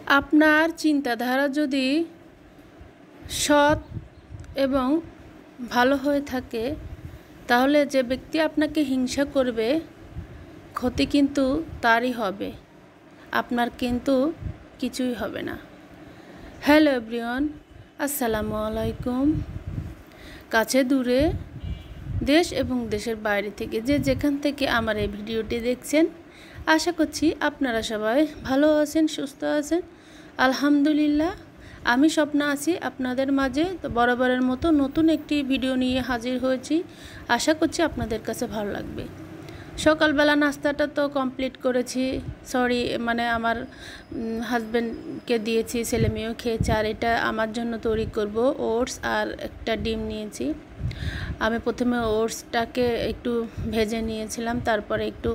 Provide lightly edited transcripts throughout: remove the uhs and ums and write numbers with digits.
আপনার চিন্তাধারা যদি সৎ এবং ভালো হয়ে থাকে তাহলে যে ব্যক্তি আপনাকে হিংসা করবে ক্ষতি কিন্তু তারই হবে, আপনার কিন্তু কিছুই হবে না। হ্যালো এভরিওয়ান, আসসালামু আলাইকুম। কাছে দূরে, দেশ এবং দেশের বাইরে থেকে যে যেখান থেকে আমার এই ভিডিওটি দেখছেন, আশা করছি আপনারা সবাই ভালো আছেন, সুস্থ আছেন। আলহামদুলিল্লাহ, আমি স্বপ্না আছি আপনাদের মাঝে। তো বরাবরের মতো নতুন একটি ভিডিও নিয়ে হাজির হয়েছি। আশা করছি আপনাদের কাছে ভালো লাগবে। সকালবেলা নাস্তাটা তো কমপ্লিট করেছি, আমার হাজব্যান্ডকে দিয়েছি, ছেলে মেয়েও খেয়েছে। আর এটা আমার জন্য তৈরি করব ওটস আর একটা ডিম নিয়েছি। আমি প্রথমে ওটসটাকে একটু ভেজে নিয়েছিলাম, তারপরে একটু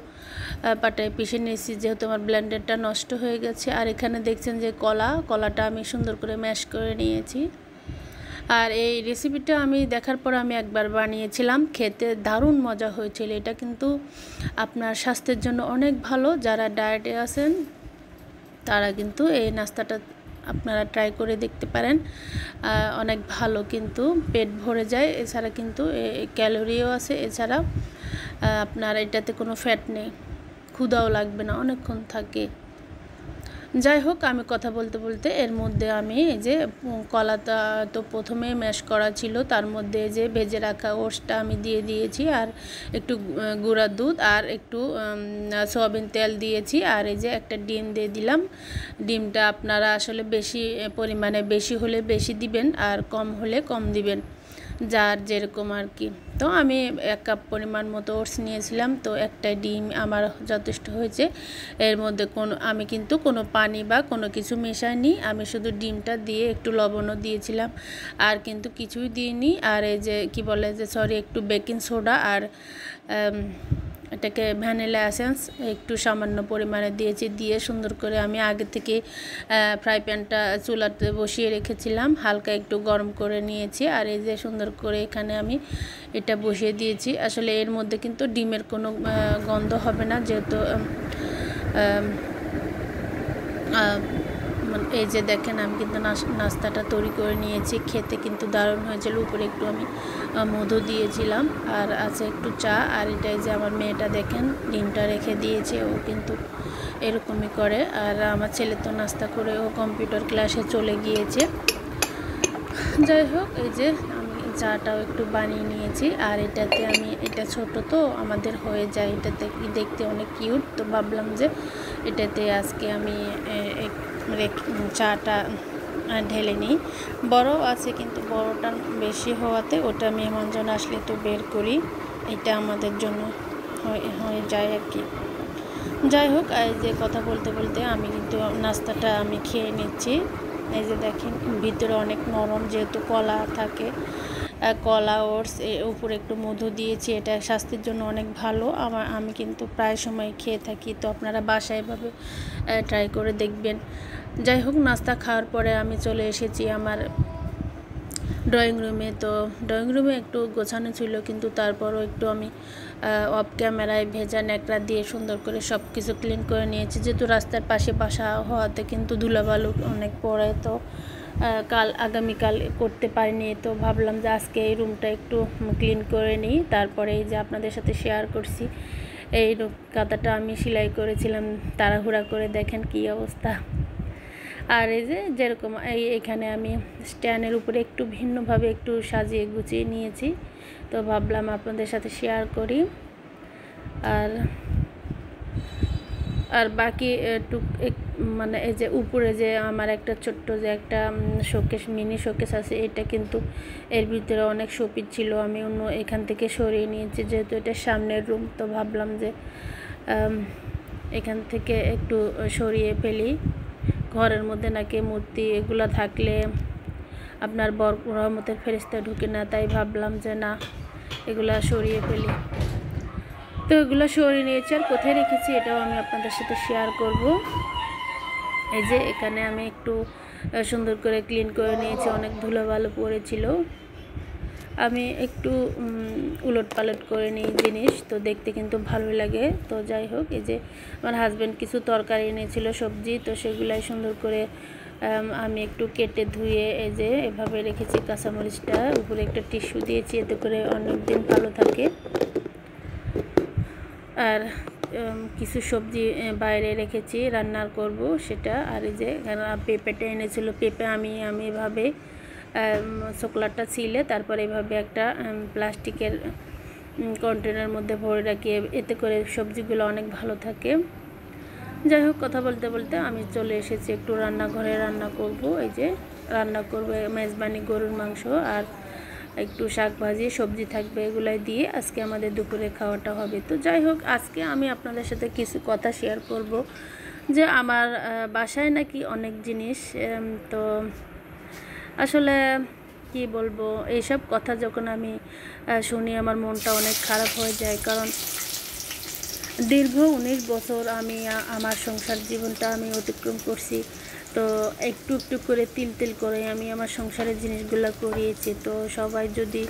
পাটায় পিষে নিয়েছি যেহেতু আমার ব্লেন্ডারটা নষ্ট হয়ে গেছে। আর এখানে দেখছেন যে কলাটা আমি সুন্দর করে ম্যাশ করে নিয়েছি। আর এই রেসিপিটা আমি দেখার পর আমি একবার বানিয়েছিলাম, খেতে দারুণ মজা হয়েছিল। এটা কিন্তু আপনার স্বাস্থ্যের জন্য অনেক ভালো। যারা ডায়েটে আছেন তারা কিন্তু এই নাস্তাটা আপনারা ট্রাই করে দেখতে পারেন। অনেক ভালো, কিন্তু পেট ভরে যায়। এছাড়া কিন্তু ক্যালোরিও আছে। এছাড়া আপনার এটাতে কোনো ফ্যাট নেই, ক্ষুধাও লাগবে না, অনেকক্ষণ থাকে। যাই হোক, আমি কথা বলতে বলতে এর মধ্যে আমি এই যে কলাটা তো প্রথমে ম্যাশ করা ছিল, তার মধ্যে যে ভেজে রাখা ওটসটা আমি দিয়ে দিয়েছি, আর একটু গুঁড়া দুধ আর একটু সয়াবিন তেল দিয়েছি। আর এই যে একটা ডিম দিয়ে দিলাম। ডিমটা আপনারা আসলে বেশি পরিমাণে বেশি হলে বেশি দিবেন, আর কম হলে কম দিবেন, যার যেরকম আর কি। তো আমি 1 কাপ পরিমাণ মতো ওটস নিয়েছিলাম, তো একটা ডিম আমার যথেষ্ট হয়েছে। এর মধ্যে আমি কিন্তু কোনো পানি বা কোনো কিছু মেশাইনি, আমি শুধু ডিমটা দিয়ে একটু লবণও দিয়েছিলাম, আর কিন্তু কিছুই দিইনি। আর এই যে একটু বেকিং সোডা আর এটাকে ভ্যানিলা এসেন্স একটু সামান্য পরিমাণে দিয়েছি। দিয়ে সুন্দর করে আমি আগে থেকে ফ্রাই প্যানটা চুলাতে বসিয়ে রেখেছিলাম, হালকা একটু গরম করে নিয়েছি। আর এই যে সুন্দর করে এখানে আমি এটা বসিয়ে দিয়েছি। আসলে এর মধ্যে কিন্তু ডিমের কোনো গন্ধ হবে না, যেহেতু এই যে দেখেন আমি কিন্তু নাস্তাটা তৈরি করে নিয়েছি। খেতে কিন্তু দারুণ হয়েছিল। উপরে একটু আমি মধু দিয়েছিলাম, আর আছে একটু চা। আর এটাই যে আমার মেয়েটা দেখেন ডিমটা রেখে দিয়েছে, ও কিন্তু এরকমই করে। আর আমার ছেলে তো নাস্তা করে ও কম্পিউটার ক্লাসে চলে গিয়েছে। যাই হোক, এই যে আমি চাটাও একটু বানিয়ে নিয়েছি। আর এটা ছোট তো আমাদের হয়ে যায়, এটাতে দেখতে অনেক কিউট। তো ভাবলাম যে এটাতে আজকে আমি চাটা ঢেলে নিই। বড় আছে কিন্তু বড়টা বেশি হওয়াতে ওটা মেহমানজন আসলে তো বের করি, এটা আমাদের জন্য হয়ে যায় আর কি। যাই হোক, এই যে কথা বলতে বলতে আমি কিন্তু নাস্তাটা আমি খেয়ে নিচ্ছি। এই যে দেখেন ভিতরে অনেক নরম, যেহেতু কলা থাকে, কলা ওটস উপরে একটু মধু দিয়েছি। এটা স্বাস্থ্যের জন্য অনেক ভালো। আমি কিন্তু প্রায় সময় খেয়ে থাকি, তো আপনারা বাসায় এভাবে ট্রাই করে দেখবেন। যাই হোক, নাস্তা খাওয়ার পরে আমি চলে এসেছি আমার ড্রয়িং রুমে। তো ড্রয়িং রুমে একটু গোছানো ছিল, কিন্তু তারপরও একটু আমি অফ ক্যামেরায় ভেজা ন্যাকড়া দিয়ে সুন্দর করে সব কিছু ক্লিন করে নিয়েছি। যেহেতু রাস্তার পাশে বাসা হওয়াতে কিন্তু ধুলাবালু অনেক পড়ে, তো আগামীকাল করতে পারিনি। তো ভাবলাম যে আজকে এই রুমটা একটু ক্লিন করে নিই। তারপরে এই যে আপনাদের সাথে শেয়ার করছি, এই কাঁথাটা আমি সেলাই করেছিলাম তাড়াহুড়া করে, দেখেন কি অবস্থা। আর এই যে যেরকম এখানে আমি স্ট্যান্ডের উপরে একটু ভিন্নভাবে একটু সাজিয়ে গুছিয়ে নিয়েছি, তো ভাবলাম আপনাদের সাথে শেয়ার করি। আর বাকি এই যে উপরে যে আমার একটা ছোট্ট যে একটা মিনি শোকেস আছে, এটা কিন্তু এর ভিতরে অনেক শোপিস ছিল, আমি এখান থেকে সরিয়ে নিয়েছি যেহেতু এটা সামনের রুম। তো ভাবলাম যে এখান থেকে একটু সরিয়ে ফেলি। ঘরের মধ্যে নাকি মূর্তি এগুলো থাকলে আপনার রহমতের ফেরেশতা ঢুকে না, তাই ভাবলাম যে না, এগুলা সরিয়ে ফেলি। তো এগুলো সরিয়ে নিয়েছি। আর কোথায় রেখেছি এটাও আমি আপনাদের সাথে শেয়ার করব। এই যে এখানে আমি একটু সুন্দর করে ক্লিন করে নিয়েছি, অনেক ধুলোবালু পড়েছিল। আমি একটু উলট পালট করে নিই জিনিস, তো দেখতে কিন্তু ভালো লাগে। তো যাই হোক, এই যে আমার হাজব্যান্ড কিছু তরকারি এনেছিল, সবজি, তো সেগুলাই সুন্দর করে আমি একটু কেটে ধুয়ে এই যে এভাবে রেখেছি। কাঁচামরিচটা উপরে একটা টিস্যু দিয়েছি, এতে করে অনেক দিন ভালো থাকে। আর কিছু সবজি বাইরে রেখেছি, রান্না করব সেটা। আর এই যে পেঁপেটা এনেছিল, পেঁপে আমি এভাবে চোকলাটা ছিলে তারপরে এভাবে একটা প্লাস্টিকের কন্টেনার মধ্যে ভরে রাখি, এতে করে সবজিগুলো অনেক ভালো থাকে। যাই হোক, কথা বলতে বলতে আমি চলে এসেছি একটু রান্নাঘরে। রান্না করব, এই যে রান্না করব মেজবানি গরুর মাংস আর একটু শাক ভাজি, সবজি থাকবে, এগুলাই দিয়ে আজকে আমাদের দুপুরে খাওয়াটা হবে। তো যাই হোক, আজকে আমি আপনাদের সাথে কিছু কথা শেয়ার করব যে আমার বাসায় নাকি অনেক জিনিস, তো আসলে কি বলবো, এইসব কথা যখন আমি শুনি আমার মনটা অনেক খারাপ হয়ে যায়। কারণ দীর্ঘ 19 বছর আমি আমার সংসার জীবনটা আমি অতিক্রম করছি। তো একটু একটু করে তিল তিল করে আমি আমার সংসারের জিনিসগুলো করিয়েছি। তো সবাই যদি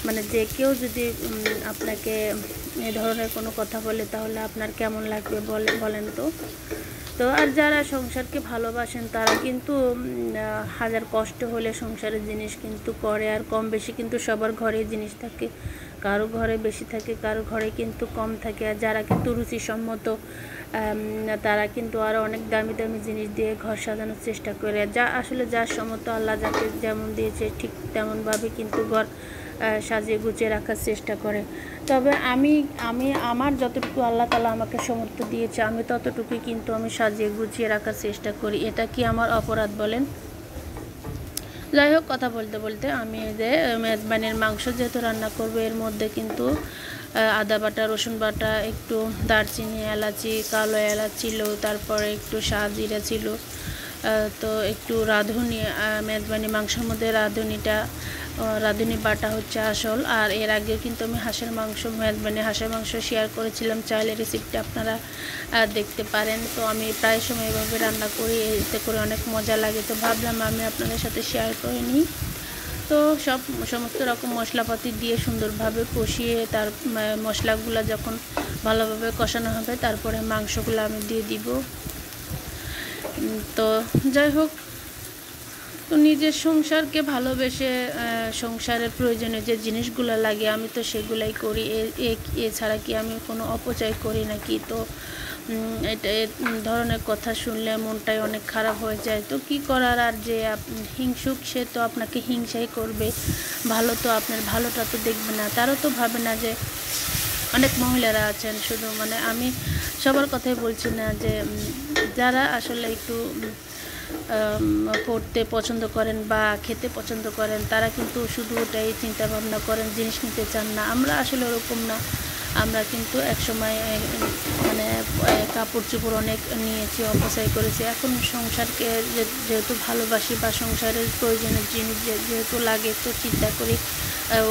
মানে যে কেউ যদি আপনাকে এ ধরনের কোনো কথা বলে তাহলে আপনার কেমন লাগবে বলেন তো। তো আর যারা সংসারকে ভালোবাসেন তারা কিন্তু হাজার কষ্ট হলে সংসারের জিনিস কিন্তু করে। আর কম বেশি কিন্তু সবার ঘরে জিনিস থাকে, কারো ঘরে বেশি থাকে, কারো ঘরে কিন্তু কম থাকে। আর যারা কিন্তু রুচিসম্মত তারা কিন্তু আরও অনেক দামি দামি জিনিস দিয়ে ঘর সাজানোর চেষ্টা করে। যা আসলে যার সমত আল্লাহ যাকে যেমন দিয়েছে ঠিক তেমনভাবে কিন্তু ঘর সাজিয়ে গুছিয়ে রাখার চেষ্টা করে। তবে আমি আমার যতটুকু আল্লাহ তাআলা আমাকে সামর্থ্য দিয়েছে আমি ততটুকুই কিন্তু আমি সাজিয়ে গুছিয়ে রাখার চেষ্টা করি। এটা কি আমার অপরাধ বলেন? যাই হোক, কথা বলতে বলতে আমি যে মেজবানির মাংস যেহেতু রান্না করবো, এর মধ্যে কিন্তু আদা বাটা, রসুন বাটা, একটু দারচিনি, এলাচি, কালো এলাচ ছিল, তারপরে একটু সাজিরা ছিল, তো একটু রাঁধুনি, মেজবানি মাংসের মধ্যে রাঁধুনি বাটা হচ্ছে আসল। আর এর আগে কিন্তু আমি মেজবানি হাঁসের মাংস শেয়ার করেছিলাম, চাইলে রেসিপিটা আপনারা দেখতে পারেন। তো আমি প্রায় সময় এভাবে রান্না করি, এতে করে অনেক মজা লাগে। তো ভাবলাম আমি আপনাদের সাথে শেয়ার করে নিই। তো সমস্ত রকম মশলাপাতি দিয়ে সুন্দরভাবে কষিয়ে তার মশলাগুলো যখন ভালোভাবে কষানো হবে তারপরে মাংসগুলো আমি দিয়ে দিব। তো যাই হোক, তো নিজের সংসারকে ভালোবেসে সংসারের প্রয়োজনীয় যে জিনিসগুলো লাগে আমি তো সেগুলাই করি। এছাড়া কি আমি কোনো অপচয় করি নাকি? তো এটা ধরনের কথা শুনলে মনটাই অনেক খারাপ হয়ে যায়। তো কি করার, আর যে হিংসুক সে তো আপনাকে হিংসাই করবে, ভালো তো আপনার ভালোটা তো দেখবে না। তারও তো ভাবে না যে অনেক মহিলারা আছেন, শুধু মানে আমি সবার কথাই বলছি না, যে যারা আসলে একটু পড়তে পছন্দ করেন বা খেতে পছন্দ করেন তারা কিন্তু শুধু ওটাই চিন্তা ভাবনা করেন, জিনিস নিতে চান না। আমরা আসলে ওরকম না, আমরা কিন্তু একসময় মানে কাপড় চোপড় অনেক নিয়েছি, অপচয় করেছি। এখন সংসারকে যেহেতু ভালোবাসি বা সংসারের প্রয়োজনীয় জিনিস যেহেতু লাগে, তো চিন্তা করি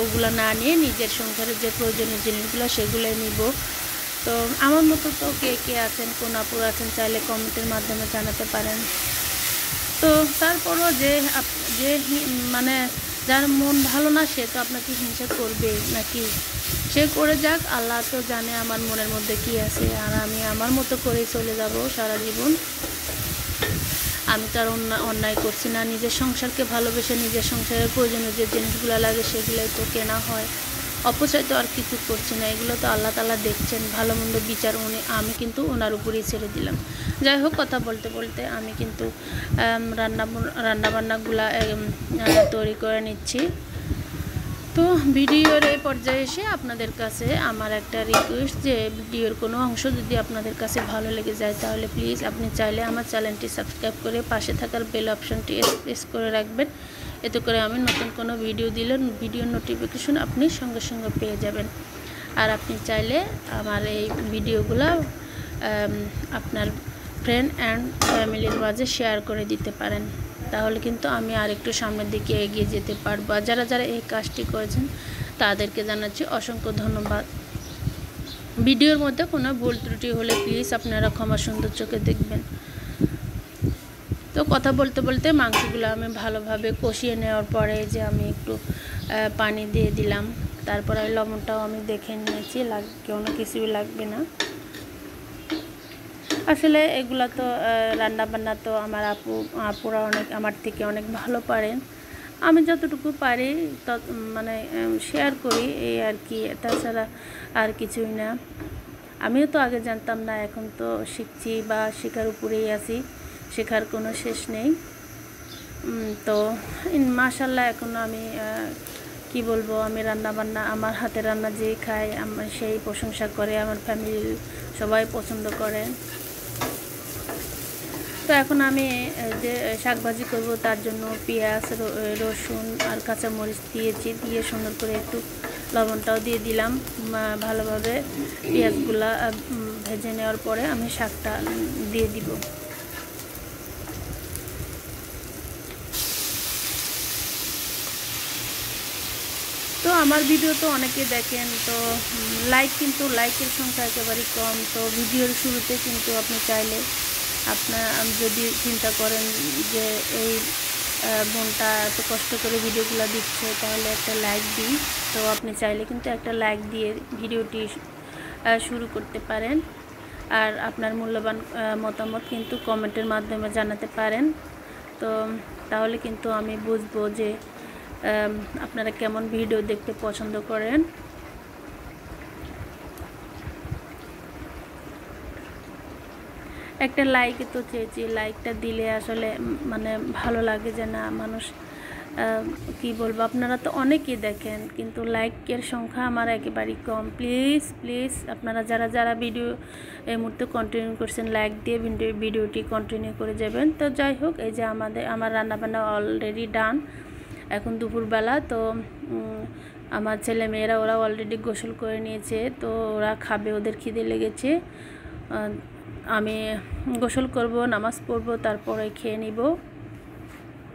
ওগুলো না নিয়ে নিজের সংসারের যে প্রয়োজনীয় জিনিসগুলো সেগুলোই নিব। তো আমার মতো তো কে কে আছেন, কোন আপুর আছেন, চাইলে কমেন্টের মাধ্যমে জানাতে পারেন। তো তারপরও যে মানে যার মন ভালো না সে তো আপনাকে হিংসা করবে নাকি? সে করে যাক, আল্লাহ তো জানে আমার মনের মধ্যে কি আছে। আর আমি আমার মতো করেই চলে যাব সারা জীবন। আমি তো আর অন্যায় করছি না, নিজের সংসারকে ভালোবেসে নিজের সংসারের প্রয়োজনীয় যে জিনিসগুলো লাগে সেগুলোই তো কেনা হয়, অপচয় তো আর কিছু করছি না। এগুলো তো আল্লাহ তাআলা দেখছেন, ভালো মন্দ বিচার আমি কিন্তু ওনার উপরেই ছেড়ে দিলাম। যাই হোক, কথা বলতে বলতে আমি কিন্তু রান্নাবান্নাগুলা তৈরি করে নিচ্ছি। তো ভিডিওর এই পর্যায়ে এসে আপনাদের কাছে আমার একটা রিকোয়েস্ট, যে ভিডিওর কোনো অংশ যদি আপনাদের কাছে ভালো লেগে যায় তাহলে প্লিজ আপনি চাইলে আমার চ্যানেলটি সাবস্ক্রাইব করে পাশে থাকার বেল অপশনটি প্রেস করে রাখবেন। এতে করে আমি নতুন কোনো ভিডিও দিলে ভিডিওর নোটিফিকেশন আপনি সঙ্গে সঙ্গে পেয়ে যাবেন। আর আপনি চাইলে আমার এই ভিডিওগুলো আপনার ফ্রেন্ড অ্যান্ড ফ্যামিলির মাঝে শেয়ার করে দিতে পারেন, তাহলে কিন্তু আমি আর একটু সামনের দিকে এগিয়ে যেতে পারবো। আর যারা যারা এই কাজটি করেছেন তাদেরকে জানাচ্ছি অসংখ্য ধন্যবাদ। ভিডিওর মধ্যে কোনো ভুল ত্রুটি হলে প্লিজ আপনারা ক্ষমা সুন্দর চোখে দেখবেন। তো কথা বলতে বলতে মাংসগুলো আমি ভালোভাবে কষিয়ে নেওয়ার পরে যে আমি একটু পানি দিয়ে দিলাম। তারপরে লবণটাও আমি দেখে নিয়েছি, কোনো কিছুই লাগবে না। আসলে এগুলা তো রান্নাবান্না তো আমার আপুরা আমার থেকে অনেক ভালো পারেন। আমি যতটুকু পারি মানে শেয়ার করি এই আর কি, তাছাড়া আর কিছুই না। আমিও তো আগে জানতাম না, এখন তো শিখছি বা শেখার উপরেই আছি, শেখার কোনো শেষ নেই। তো মাশাআল্লাহ এখন আমি কি বলবো, আমি রান্নাবান্না, আমার হাতে রান্না যে খায় আমার সেই প্রশংসা করে, আমার ফ্যামিলির সবাই পছন্দ করে। তো এখন আমি যে শাকভাজি করব তার জন্য পেঁয়াজ, রসুন আর কাঁচামরিচ দিয়েছি, দিয়ে সুন্দর করে একটু লবণটাও দিয়ে দিলাম। ভালোভাবে পেঁয়াজগুলা ভেজে নেওয়ার পরে আমি শাকটা দিয়ে দিব। তো আমার ভিডিও তো অনেকে দেখেন, তো লাইকের সংখ্যা একেবারেই কম। তো ভিডিওর শুরুতে কিন্তু আপনি চাইলে যদি চিন্তা করেন যে এই বোনটা এত কষ্ট করে ভিডিওগুলো দিচ্ছে, তাহলে একটা লাইক দিই। তো আপনি চাইলে কিন্তু একটা লাইক দিয়ে ভিডিওটি শুরু করতে পারেন। আর আপনার মূল্যবান মতামত কিন্তু কমেন্টের মাধ্যমে জানাতে পারেন। তো তাহলে কিন্তু আমি বুঝবো যে আপনারা কেমন ভিডিও দেখতে পছন্দ করেন। একটা লাইক তো চেয়েছি, লাইকটা দিলে আসলে মানে ভালো লাগে যে না, মানুষ কি বলবো, আপনারা তো অনেকেই দেখেন কিন্তু লাইকের সংখ্যা আমার একেবারেই কম। প্লিজ আপনারা যারা ভিডিও এই মুহূর্তে কন্টিনিউ করছেন, লাইক দিয়ে ভিডিওটি কন্টিনিউ করে যাবেন। তো যাই হোক, এই যে আমার রান্নাবান্না অলরেডি ডান। এখন দুপুরবেলা, তো আমার ছেলে মেয়েরা ওরা অলরেডি গোসল করে নিয়েছে, তো ওরা খাবে, ওদের খিদে লেগেছে। আমি গোসল করব, নামাজ পড়ব, তারপরে খেয়ে নিব।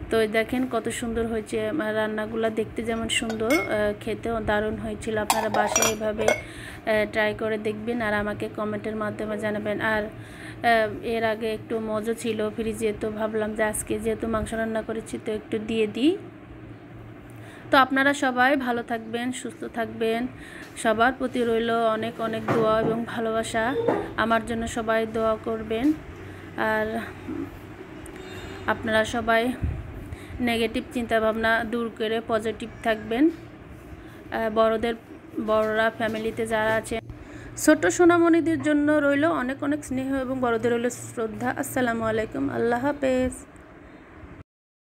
তো দেখেন কত সুন্দর হয়েছে রান্নাগুলো, দেখতে যেমন সুন্দর, খেতেও দারুণ হয়েছিল। আপনারা বাসায় এভাবে ট্রাই করে দেখবেন আর আমাকে কমেন্টের মাধ্যমে জানাবেন। আর এর আগে একটু মজা ছিল ফ্রিজে, তো ভাবলাম যে আজকে যেহেতু মাংস রান্না করেছি তো একটু দিয়ে দিই। তো আপনারা সবাই ভালো থাকবেন, সুস্থ থাকবেন। সবার প্রতি রইল অনেক অনেক দোয়া এবং ভালোবাসা। আমার জন্য সবাই দোয়া করবেন। আর আপনারা সবাই নেগেটিভ চিন্তাভাবনা দূর করে পজিটিভ থাকবেন। বড়রা ফ্যামিলিতে যারা আছে, ছোট সোনামণিদের জন্য রইল অনেক অনেক স্নেহ এবং বড়দের রইল শ্রদ্ধা। আসসালামু আলাইকুম, আল্লাহ হাফেজ।